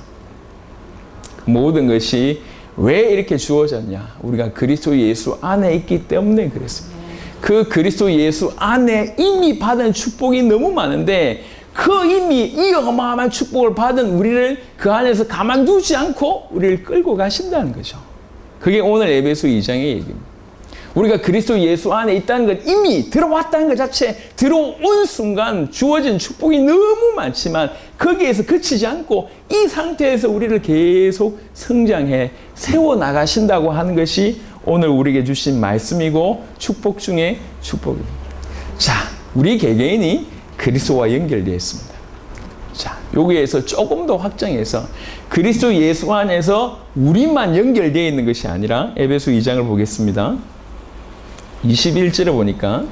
모든 것이 왜 이렇게 주어졌냐? 우리가 그리스도 예수 안에 있기 때문에 그랬습니다. 그 그리스도 예수 안에 이미 받은 축복이 너무 많은데 그 이미 이 어마어마한 축복을 받은 우리를 그 안에서 가만두지 않고 우리를 끌고 가신다는 거죠. 그게 오늘 에베소 2장의 얘기입니다. 우리가 그리스도 예수 안에 있다는 것, 이미 들어왔다는 것 자체, 들어온 순간 주어진 축복이 너무 많지만 거기에서 그치지 않고 이 상태에서 우리를 계속 성장해 세워나가신다고 하는 것이 오늘 우리에게 주신 말씀이고 축복 중에 축복입니다. 자, 우리 개개인이 그리스도와 연결되어 있습니다. 자, 여기에서 조금 더 확장해서 그리스도 예수 안에서 우리만 연결되어 있는 것이 아니라 에베소 2장을 보겠습니다. 21절에 보니까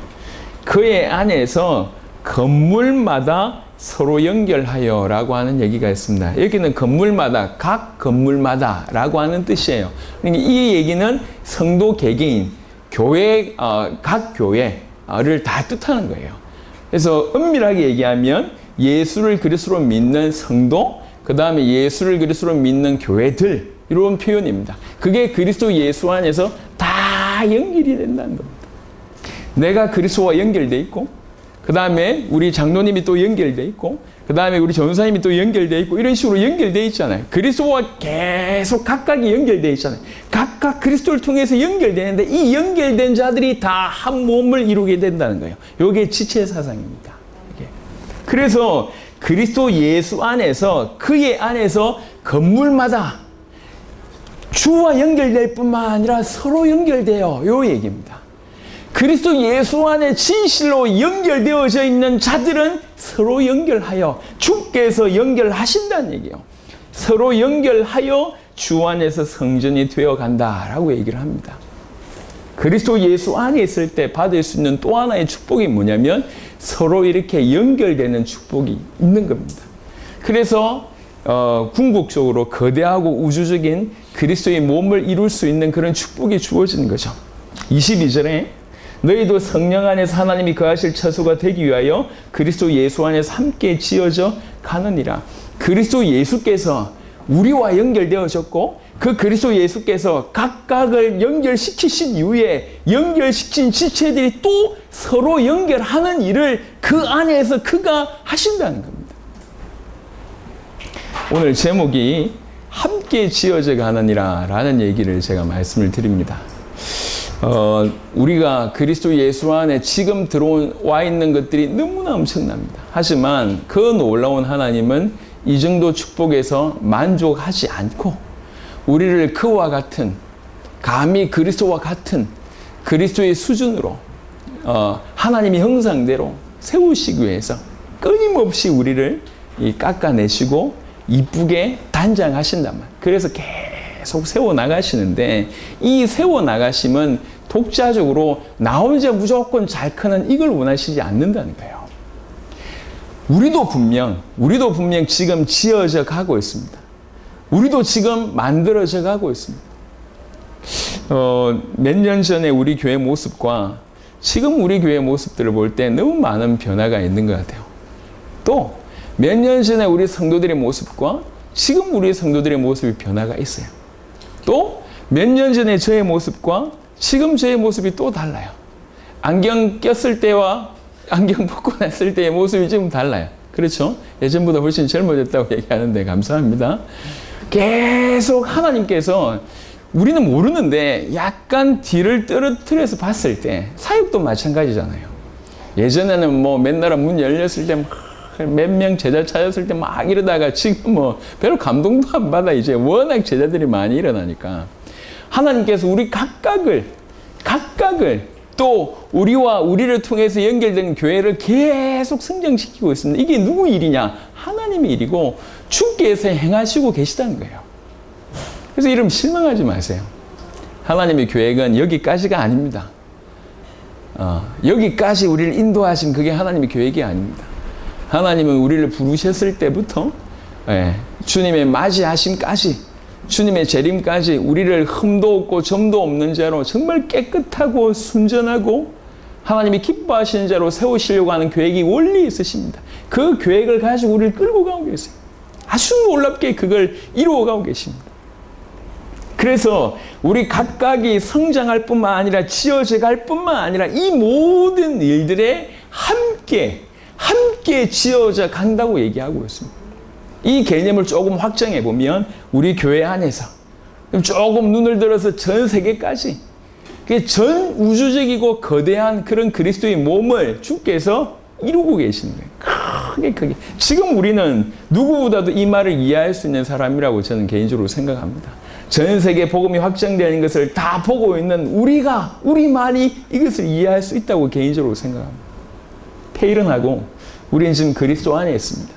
그의 안에서 건물마다 서로 연결하여 라고 하는 얘기가 있습니다. 여기는 건물마다, 각 건물마다 라고 하는 뜻이에요. 그러니까 이 얘기는 성도 개개인, 교회, 각 교회를 다 뜻하는 거예요. 그래서 엄밀하게 얘기하면 예수를 그리스도로 믿는 성도, 그 다음에 예수를 그리스도로 믿는 교회들, 이런 표현입니다. 그게 그리스도 예수 안에서 다 연결이 된다는 겁니다. 내가 그리스도와 연결돼 있고, 그 다음에 우리 장로님이 또 연결돼 있고, 그 다음에 우리 전사님이 또 연결돼 있고, 이런 식으로 연결돼 있잖아요. 그리스도와 계속 각각이 연결돼 있잖아요. 각각 그리스도를 통해서 연결되는데 이 연결된 자들이 다 한 몸을 이루게 된다는 거예요. 이게 지체 사상입니다. 그래서 그리스도 예수 안에서 그의 안에서 건물마다 주와 연결될 뿐만 아니라 서로 연결돼요. 요 얘기입니다. 그리스도 예수 안에 진실로 연결되어져 있는 자들은 서로 연결하여 주께서 연결하신다는 얘기예요. 서로 연결하여 주 안에서 성전이 되어 간다라고 얘기를 합니다. 그리스도 예수 안에 있을 때 받을 수 있는 또 하나의 축복이 뭐냐면 서로 이렇게 연결되는 축복이 있는 겁니다. 그래서 궁극적으로 거대하고 우주적인 그리스도의 몸을 이룰 수 있는 그런 축복이 주어지는 거죠. 22절에 너희도 성령 안에서 하나님이 거하실 처소가 되기 위하여 그리스도 예수 안에서 함께 지어져 가느니라. 그리스도 예수께서 우리와 연결되어졌고 그 그리스도 예수께서 각각을 연결시키신 이후에 연결시킨 지체들이 또 서로 연결하는 일을 그 안에서 그가 하신다는 겁니다. 오늘 제목이 함께 지어져 가느니라 라는 얘기를 제가 말씀을 드립니다. 우리가 그리스도 예수 안에 지금 들어와 있는 것들이 너무나 엄청납니다. 하지만 그 놀라운 하나님은 이 정도 축복에서 만족하지 않고 우리를 그와 같은, 감히 그리스도와 같은 그리스도의 수준으로 하나님의 형상대로 세우시기 위해서 끊임없이 우리를 깎아내시고 이쁘게 단장하신단 말이에요. 그래서 계속 세워나가시는데 이 세워나가심은 독자적으로 나 혼자 무조건 잘 크는 이걸 원하시지 않는다는 거예요. 우리도 분명 지금 지어져 가고 있습니다. 우리도 지금 만들어져 가고 있습니다. 몇 년 전에 우리 교회 모습과 지금 우리 교회 모습들을 볼 때 너무 많은 변화가 있는 것 같아요. 또 몇 년 전에 우리 성도들의 모습과 지금 우리 성도들의 모습이 변화가 있어요. 또 몇 년 전에 저의 모습과 지금 저의 모습이 또 달라요. 안경 꼈을 때와 안경 벗고 났을 때의 모습이 지금 달라요. 그렇죠? 예전보다 훨씬 젊어졌다고 얘기하는데 감사합니다. 계속 하나님께서 우리는 모르는데 약간 뒤를 떨어뜨려서 봤을 때 사역도 마찬가지잖아요. 예전에는 뭐 맨날 문 열렸을 때 몇 명 제자 찾았을 때 막 이러다가 지금 뭐 별로 감동도 안 받아. 이제 워낙 제자들이 많이 일어나니까 하나님께서 우리 각각을 또 우리와 우리를 통해서 연결된 교회를 계속 성장시키고 있습니다. 이게 누구 일이냐? 하나님의 일이고 주께서 행하시고 계시다는 거예요. 그래서 이러면 실망하지 마세요. 하나님의 계획은 여기까지가 아닙니다. 여기까지 우리를 인도하신 그게 하나님의 계획이 아닙니다. 하나님은 우리를 부르셨을 때부터 주님의 맞이하심까지, 주님의 재림까지 우리를 흠도 없고 점도 없는 자로 정말 깨끗하고 순전하고 하나님이 기뻐하시는 자로 세우시려고 하는 계획이 원리 있으십니다. 그 계획을 가지고 우리를 끌고 가고 계세요. 아주 놀랍게 그걸 이루어가고 계십니다. 그래서 우리 각각이 성장할 뿐만 아니라 지어져 갈 뿐만 아니라 이 모든 일들에 함께 지어져 간다고 얘기하고 있습니다. 이 개념을 조금 확장해 보면 우리 교회 안에서 조금 눈을 들어서 전 세계까지 전 우주적이고 거대한 그런 그리스도의 몸을 주께서 이루고 계시는 거예요. 크게. 지금 우리는 누구보다도 이 말을 이해할 수 있는 사람이라고 저는 개인적으로 생각합니다. 전 세계 복음이 확장되는 것을 다 보고 있는 우리만이 이것을 이해할 수 있다고 개인적으로 생각합니다. 페일은하고 우리는 지금 그리스도 안에 있습니다.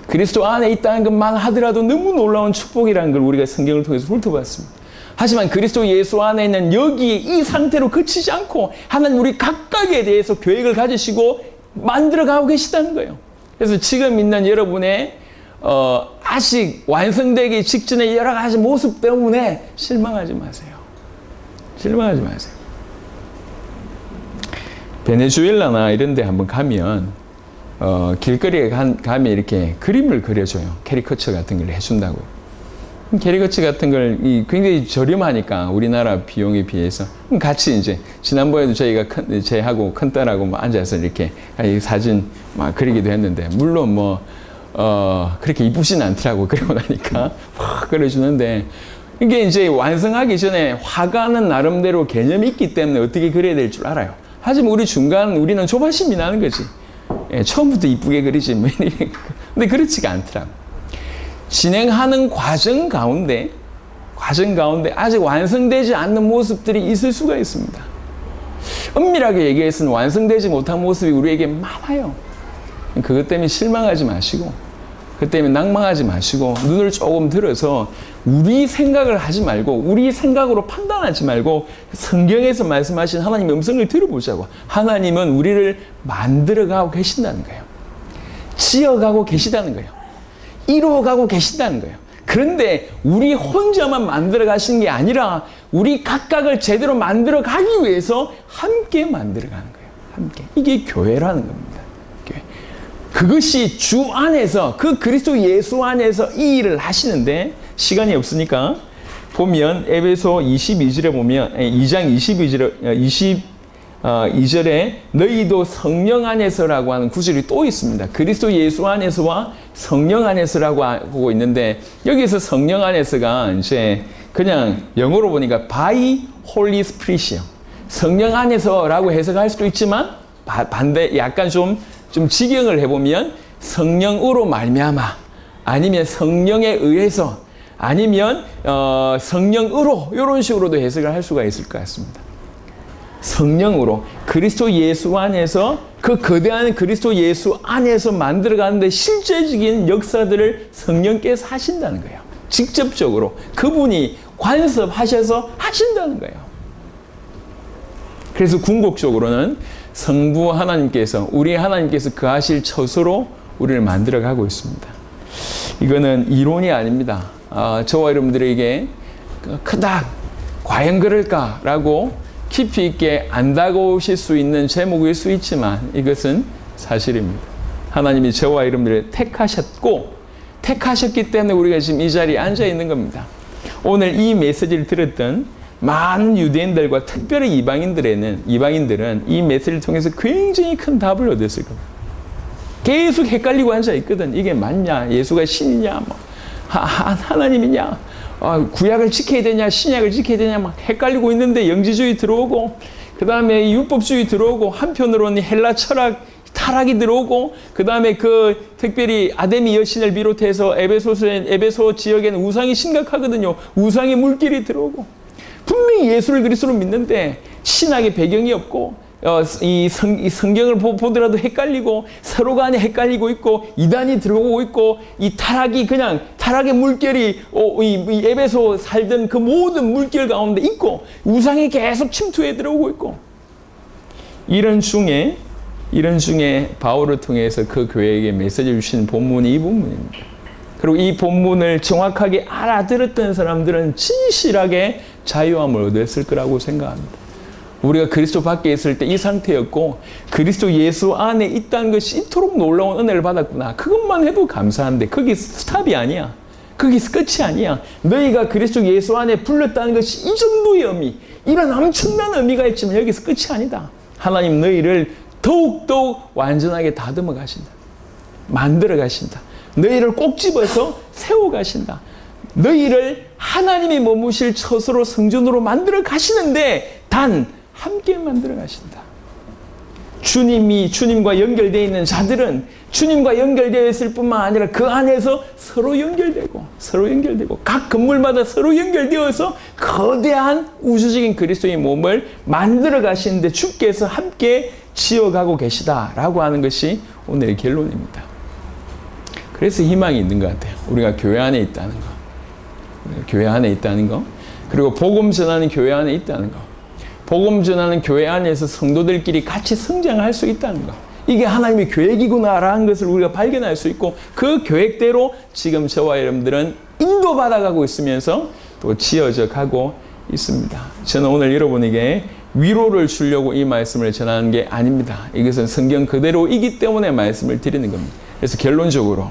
그리스도 안에 있다는 것만 하더라도 너무 놀라운 축복이라는 걸 우리가 성경을 통해서 훑어봤습니다. 하지만 그리스도 예수 안에 있는 여기에 이 상태로 그치지 않고 하나님 우리 각각에 대해서 계획을 가지시고 만들어가고 계시다는 거예요. 그래서 지금 있는 여러분의 아직 완성되기 직전의 여러 가지 모습 때문에 실망하지 마세요. 실망하지 마세요. 베네수엘라나 이런 데 한번 가면 길거리에 가면 이렇게 그림을 그려줘요. 캐리커처 같은 걸 해준다고. 캐리커처 같은 걸 굉장히 저렴하니까 우리나라 비용에 비해서 같이 이제 지난번에도 저희가 제하고 큰딸하고 앉아서 이렇게 사진 막 그리기도 했는데 물론 그렇게 이쁘진 않더라고. 그리고 나니까 막 그려주는데 이게 이제 완성하기 전에 화가는 나름대로 개념이 있기 때문에 어떻게 그려야 될 줄 알아요. 하지만 우리는 조바심이 나는 거지. 처음부터 이쁘게 그리지. 근데 그렇지가 않더라고. 진행하는 과정 가운데 아직 완성되지 않는 모습들이 있을 수가 있습니다. 엄밀하게 얘기해서는 완성되지 못한 모습이 우리에게 많아요. 그것 때문에 실망하지 마시고, 그것 때문에 낭망하지 마시고, 눈을 조금 들어서 우리 생각을 하지 말고, 우리 생각으로 판단하지 말고, 성경에서 말씀하신 하나님의 음성을 들어보자고. 하나님은 우리를 만들어가고 계신다는 거예요. 지어가고 계시다는 거예요. 이루어가고 계신다는 거예요. 그런데 우리 혼자만 만들어 가시는 게 아니라 우리 각각을 제대로 만들어 가기 위해서 함께 만들어 가는 거예요. 함께. 이게 교회라는 겁니다. 교회. 그것이 주 안에서, 그 그리스도 예수 안에서 이 일을 하시는데, 시간이 없으니까 보면 에베소 22절에 보면 2장 22절에 너희도 성령 안에서라고 하는 구절이 또 있습니다. 그리스도 예수 안에서와 성령 안에서라고 하고 있는데, 여기서 성령 안에서가 이제 그냥 영어로 보니까 by Holy Spirit이요. 성령 안에서라고 해석할 수도 있지만 반대 약간 좀 직역을 해보면 성령으로 말미암아, 아니면 성령에 의해서, 아니면 성령으로, 이런 식으로도 해석을 할 수가 있을 것 같습니다. 성령으로, 그리스도 예수 안에서, 그 거대한 그리스도 예수 안에서 만들어가는데 실제적인 역사들을 성령께서 하신다는 거예요. 직접적으로 그분이 관섭하셔서 하신다는 거예요. 그래서 궁극적으로는 성부 하나님께서, 우리 하나님께서 거하실 처소로 우리를 만들어가고 있습니다. 이거는 이론이 아닙니다. 저와 여러분들에게 그닥 과연 그럴까라고 깊이 있게 안 다가오실 수 있는 제목일 수 있지만 이것은 사실입니다. 하나님이 저와 여러분들을 택하셨기 때문에 우리가 지금 이 자리에 앉아 있는 겁니다. 오늘 이 메시지를 들었던 많은 유대인들과 특별히 이방인들은 이 메시지를 통해서 굉장히 큰 답을 얻었을 겁니다. 계속 헷갈리고 앉아 있거든. 이게 맞냐? 예수가 신이냐? 하나님이냐? 구약을 지켜야 되냐, 신약을 지켜야 되냐, 막 헷갈리고 있는데 영지주의 들어오고, 그 다음에 율법주의 들어오고, 한편으로는 헬라 철학 타락이 들어오고, 그 다음에 특별히 아데미 여신을 비롯해서 에베소 지역에는 우상이 심각하거든요. 우상의 물길이 들어오고, 분명히 예수를 그리스도로 믿는데 신학의 배경이 없고 이 성경을 보더라도 헷갈리고 서로 간에 헷갈리고 있고 이단이 들어오고 있고 이 타락이 그냥 타락의 물결이 이 에베소 살던 그 모든 물결 가운데 있고 우상이 계속 침투해 들어오고 있고 이런 중에 바울을 통해서 그 교회에게 메시지를 주신 본문이 이 본문입니다. 그리고 이 본문을 정확하게 알아들었던 사람들은 진실하게 자유함을 얻었을 거라고 생각합니다. 우리가 그리스도 밖에 있을 때 이 상태였고 그리스도 예수 안에 있다는 것이 이토록 놀라운 은혜를 받았구나. 그것만 해도 감사한데 거기 스탑이 아니야. 거기서 끝이 아니야. 너희가 그리스도 예수 안에 불렸다는 것이 이 정도의 의미, 이런 엄청난 의미가 있지만 여기서 끝이 아니다. 하나님 너희를 더욱더욱 완전하게 다듬어 가신다. 만들어 가신다. 너희를 꼭 집어서 세워 가신다. 너희를 하나님이 머무실 처소로 성전으로 만들어 가시는데 단 함께 만들어 가신다. 주님과 연결되어 있는 자들은 주님과 연결되어 있을 뿐만 아니라 그 안에서 서로 연결되고 각 건물마다 서로 연결되어서 거대한 우주적인 그리스도의 몸을 만들어 가시는데 주께서 함께 지어가고 계시다라고 하는 것이 오늘의 결론입니다. 그래서 희망이 있는 것 같아요. 우리가 교회 안에 있다는 거. 교회 안에 있다는 거. 그리고 복음 전하는 교회 안에 있다는 거. 복음 전하는 교회 안에서 성도들끼리 같이 성장할 수 있다는 거. 이게 하나님의 계획이구나라는 것을 우리가 발견할 수 있고 그 계획대로 지금 저와 여러분들은 인도받아가고 있으면서 또 지어져 가고 있습니다. 저는 오늘 여러분에게 위로를 주려고 이 말씀을 전하는 게 아닙니다. 이것은 성경 그대로이기 때문에 말씀을 드리는 겁니다. 그래서 결론적으로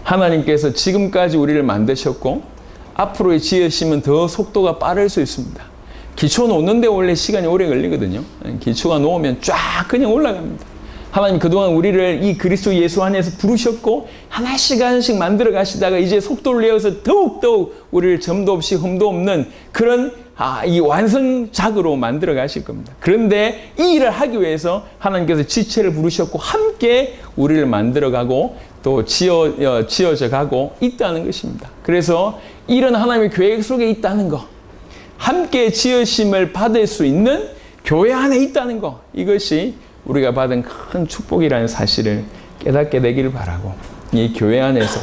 하나님께서 지금까지 우리를 만드셨고 앞으로의 지으시면 더 속도가 빠를 수 있습니다. 기초 놓는데 원래 시간이 오래 걸리거든요. 기초가 놓으면 쫙 그냥 올라갑니다. 하나님 그동안 우리를 이 그리스도 예수 안에서 부르셨고 하나씩 하나씩 만들어 가시다가 이제 속도를 내어서 더욱더욱 우리를 점도 없이 흠도 없는 그런 이 완성작으로 만들어 가실 겁니다. 그런데 이 일을 하기 위해서 하나님께서 지체를 부르셨고 함께 우리를 만들어 가고 또 지어져 가고 있다는 것입니다. 그래서 이런 하나님의 계획 속에 있다는 거, 함께 지으심을 받을 수 있는 교회 안에 있다는 거, 이것이 우리가 받은 큰 축복이라는 사실을 깨닫게 되기를 바라고 이 교회 안에서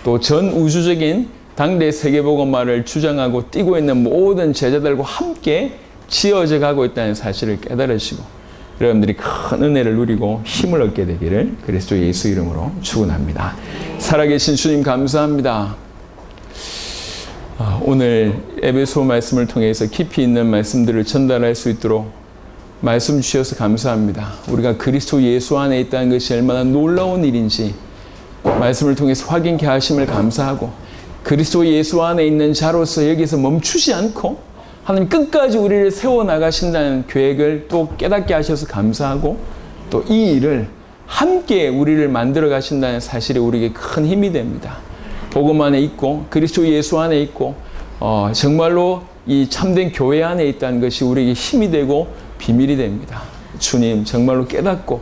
또 전 우주적인 당대 세계복음화를 주장하고 뛰고 있는 모든 제자들과 함께 지어져 가고 있다는 사실을 깨달으시고 여러분들이 큰 은혜를 누리고 힘을 얻게 되기를 그리스도 예수 이름으로 축원합니다. 살아계신 주님 감사합니다. 오늘 에베소 말씀을 통해서 깊이 있는 말씀들을 전달할 수 있도록 말씀 주셔서 감사합니다. 우리가 그리스도 예수 안에 있다는 것이 얼마나 놀라운 일인지 말씀을 통해서 확인케 하심을 감사하고 그리스도 예수 안에 있는 자로서 여기서 멈추지 않고 하나님 끝까지 우리를 세워나가신다는 계획을 또 깨닫게 하셔서 감사하고 또 이 일을 함께 우리를 만들어 가신다는 사실이 우리에게 큰 힘이 됩니다. 복음 안에 있고 그리스도 예수 안에 있고 정말로 이 참된 교회 안에 있다는 것이 우리에게 힘이 되고 비밀이 됩니다. 주님 정말로 깨닫고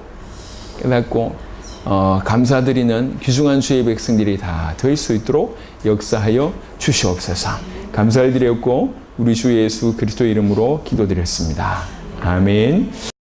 감사드리는 귀중한 주의 백성들이 다 될 수 있도록 역사하여 주시옵소서. 감사를 드렸고 우리 주 예수 그리스도 이름으로 기도드렸습니다. 아멘.